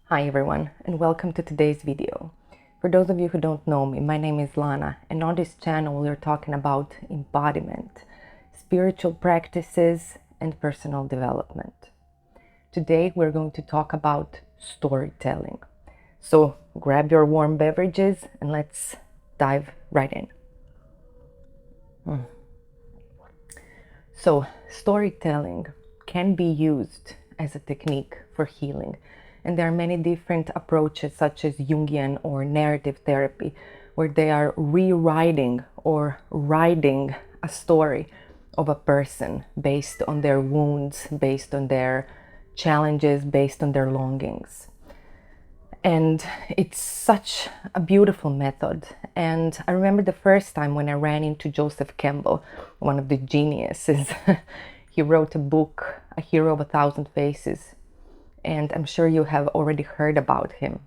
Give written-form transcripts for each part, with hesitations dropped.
Hi everyone, and welcome to today's video. For those of you who don't know me, my name is Lana, and on this channel we're talking about embodiment, spiritual practices, and personal development. Today we're going to talk about storytelling. So grab your warm beverages and let's dive right in. So storytelling can be used as a technique for healing. And there are many different approaches such as Jungian or narrative therapy, where they are rewriting or writing a story of a person based on their wounds, based on their challenges, based on their longings. And it's such a beautiful method. And I remember the first time when I ran into Joseph Campbell, one of the geniuses. He wrote a book, A Hero of a Thousand Faces. And I'm sure you have already heard about him,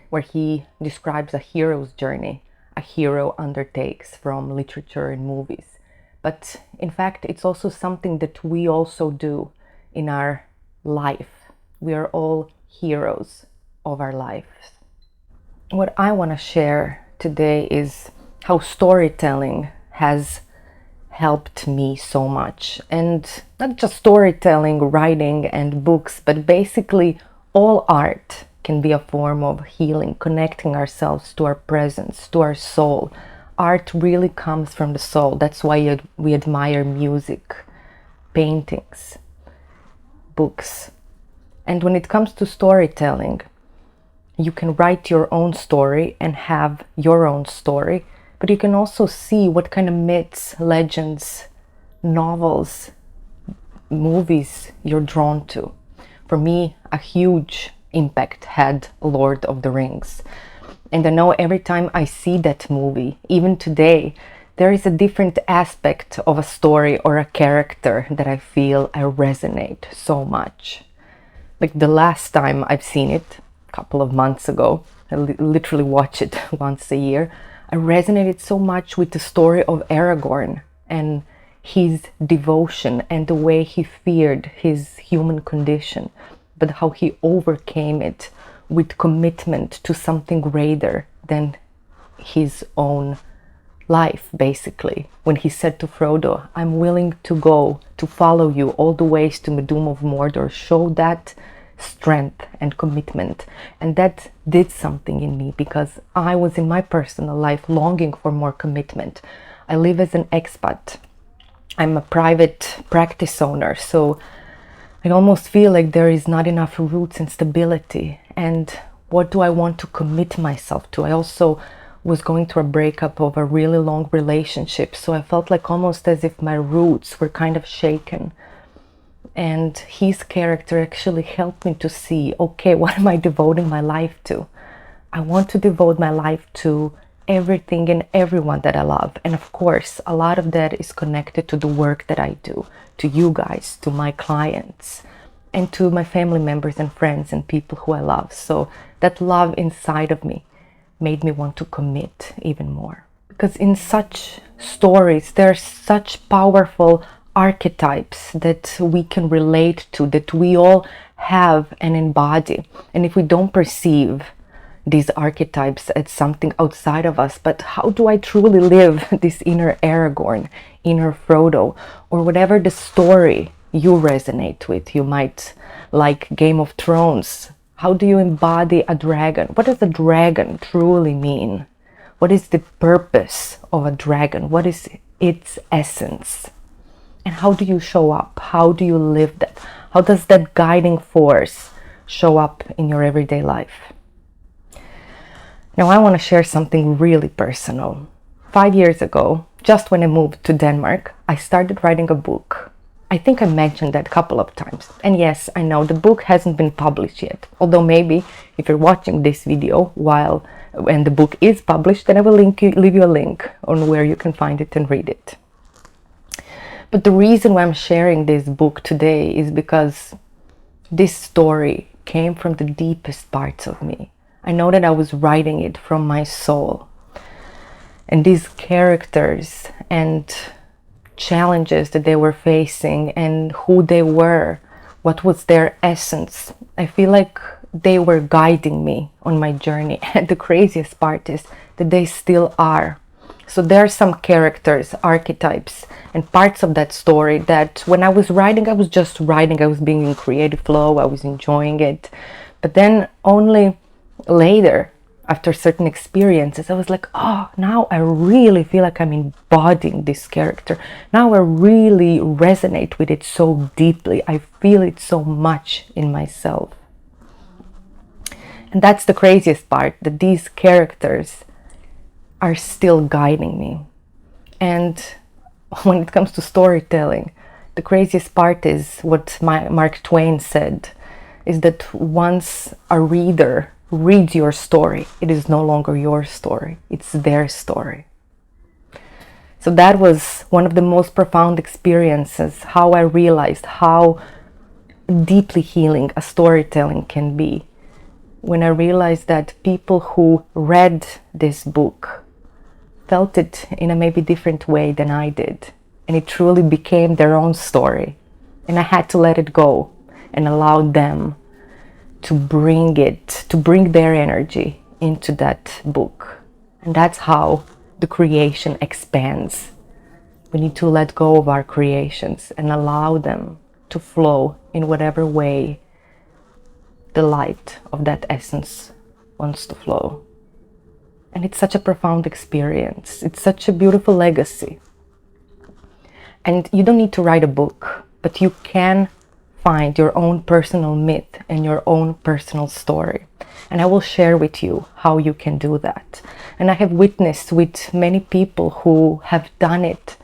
where he describes a hero's journey a hero undertakes from literature and movies. But in fact, it's also something that we also do in our life. We are all heroes of our lives. What I want to share today is how storytelling has helped me so much, and not just storytelling, writing and books, but basically all art can be a form of healing, connecting ourselves to our presence, to our soul. Art really comes from the soul. That's why we admire music, paintings, books. And when it comes to storytelling, you can write your own story and have your own story. But you can also see what kind of myths, legends, novels, movies you're drawn to. For me, a huge impact had Lord of the Rings. And I know every time I see that movie, even today, there is a different aspect of a story or a character that I feel I resonate so much. Like the last time I've seen it, a couple of months ago, I literally watch it once a year, I resonated so much with the story of Aragorn and his devotion and the way he feared his human condition, but how he overcame it with commitment to something greater than his own life, basically. When he said to Frodo, "I'm willing to go to follow you all the ways to the doom of Mordor," show that strength and commitment. And that did something in me, because I was in my personal life longing for more commitment. I live as an expat. I'm a private practice owner, so I almost feel like there is not enough roots and stability. And what do I want to commit myself to? I also was going through a breakup of a really long relationship, so I felt like almost as if my roots were kind of shaken. And his character actually helped me to see, okay, what am I devoting my life to? I want to devote my life to everything and everyone that I love. And of course, a lot of that is connected to the work that I do, to you guys, to my clients, and to my family members and friends and people who I love. So that love inside of me made me want to commit even more. Because in such stories, there's such powerful archetypes that we can relate to, that we all have and embody. And if we don't perceive these archetypes as something outside of us, but how do I truly live this inner Aragorn, inner Frodo, or whatever the story you resonate with? You might like Game of Thrones. How do you embody a dragon? What does a dragon truly mean? What is the purpose of a dragon? What is its essence? And how do you show up? How do you live that? How does that guiding force show up in your everyday life? Now I want to share something really personal. 5 years ago, just when I moved to Denmark, I started writing a book. I think I mentioned that a couple of times. And yes, I know the book hasn't been published yet. Although maybe if you're watching this video when the book is published, then I will leave you a link on where you can find it and read it. But the reason why I'm sharing this book today is because this story came from the deepest parts of me. I know that I was writing it from my soul. And these characters and challenges that they were facing and who they were, what was their essence, I feel like they were guiding me on my journey. And the craziest part is that they still are. So there are some characters, archetypes, and parts of that story that when I was writing, I was just writing. I was being in creative flow. I was enjoying it. But then only later, after certain experiences, I was like, oh, now I really feel like I'm embodying this character. Now I really resonate with it so deeply. I feel it so much in myself. And that's the craziest part, that these characters are still guiding me. And when it comes to storytelling, the craziest part is what Mark Twain said, is that once a reader reads your story, it is no longer your story, it's their story. So that was one of the most profound experiences, how I realized how deeply healing a storytelling can be. When I realized that people who read this book felt it in a maybe different way than I did. And it truly became their own story. And I had to let it go and allow them to bring their energy into that book. And that's how the creation expands. We need to let go of our creations and allow them to flow in whatever way the light of that essence wants to flow. And it's such a profound experience. It's such a beautiful legacy. And you don't need to write a book, but you can find your own personal myth and your own personal story. And I will share with you how you can do that. And I have witnessed with many people who have done it,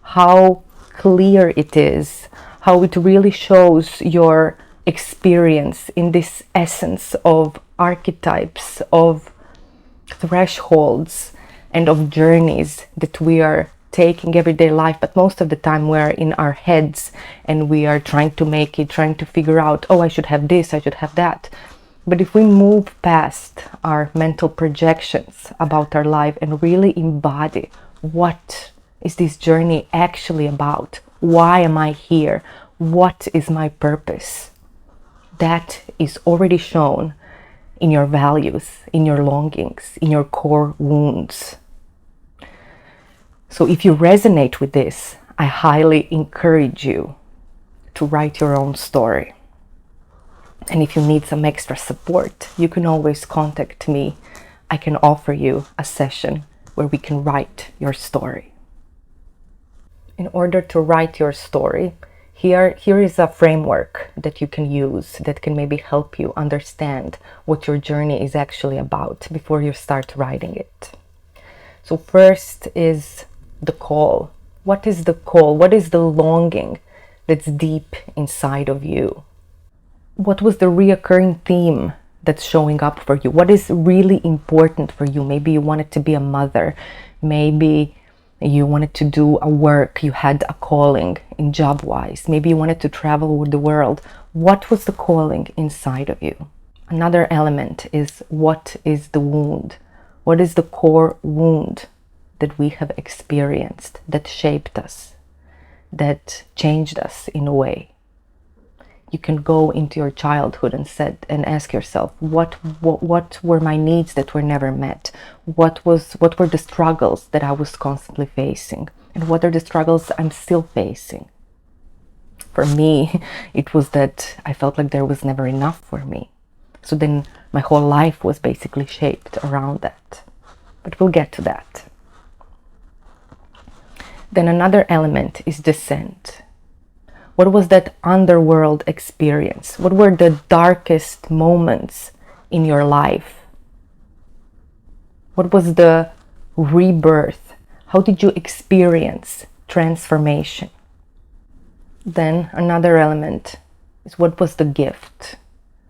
how clear it is, how it really shows your experience in this essence of archetypes, of thresholds, and of journeys that we are taking everyday life. But most of the time we're in our heads and we are trying to make it, trying to figure out, oh, I should have this, I should have that. But if we move past our mental projections about our life and really embody, what is this journey actually about? Why am I here? What is my purpose? That is already shown in your values, in your longings, in your core wounds. So if you resonate with this, I highly encourage you to write your own story. And if you need some extra support, you can always contact me. I can offer you a session where we can write your story. In order to write your story, here is a framework that you can use that can maybe help you understand what your journey is actually about before you start writing it. So first is the call. What is the call? What is the longing that's deep inside of you? What was the reoccurring theme that's showing up for you? What is really important for you? Maybe you wanted to be a mother. Maybe you wanted to do a work, you had a calling in job-wise. Maybe you wanted to travel with the world. What was the calling inside of you? Another element is, what is the wound? What is the core wound that we have experienced that shaped us, that changed us in a way? You can go into your childhood and ask yourself, what were my needs that were never met? What were the struggles that I was constantly facing? And what are the struggles I'm still facing? For me, it was that I felt like there was never enough for me. So then my whole life was basically shaped around that. But we'll get to that. Then another element is descent. What was that underworld experience? What were the darkest moments in your life? What was the rebirth? How did you experience transformation? Then another element is, what was the gift?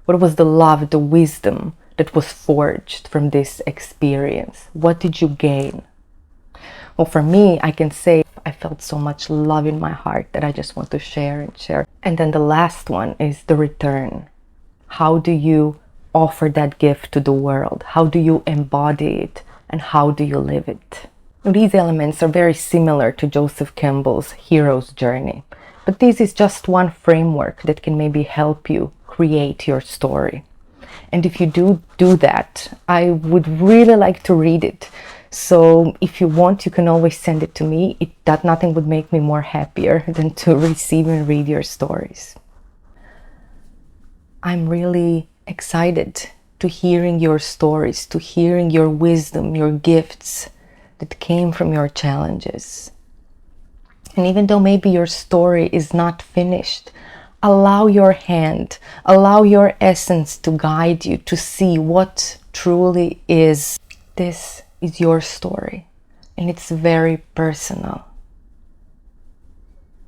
What was the love, the wisdom that was forged from this experience? What did you gain? Well, for me, I can say I felt so much love in my heart that I just want to share and share. And then the last one is the return. How do you offer that gift to the world? How do you embody it? And how do you live it? These elements are very similar to Joseph Campbell's hero's journey. But this is just one framework that can maybe help you create your story. And if you do that, I would really like to read it. So if you want, you can always send it to me. That nothing would make me more happier than to receive and read your stories. I'm really excited to hearing your stories, to hearing your wisdom, your gifts that came from your challenges. And even though maybe your story is not finished, allow your hand, allow your essence to guide you to see what truly is. This is your story, and it's very personal.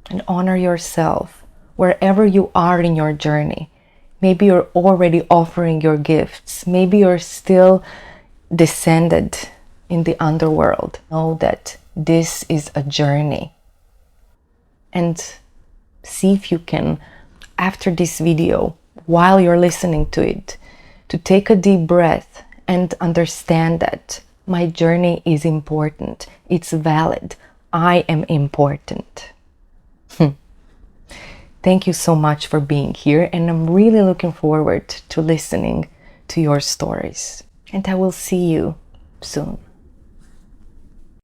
And honor yourself wherever you are in your journey. Maybe you're already offering your gifts. Maybe you're still descended in the underworld. Know that this is a journey. And see if you can, after this video, while you're listening to it, to take a deep breath and understand that my journey is important. It's valid. I am important. Thank you so much for being here, and I'm really looking forward to listening to your stories. And I will see you soon.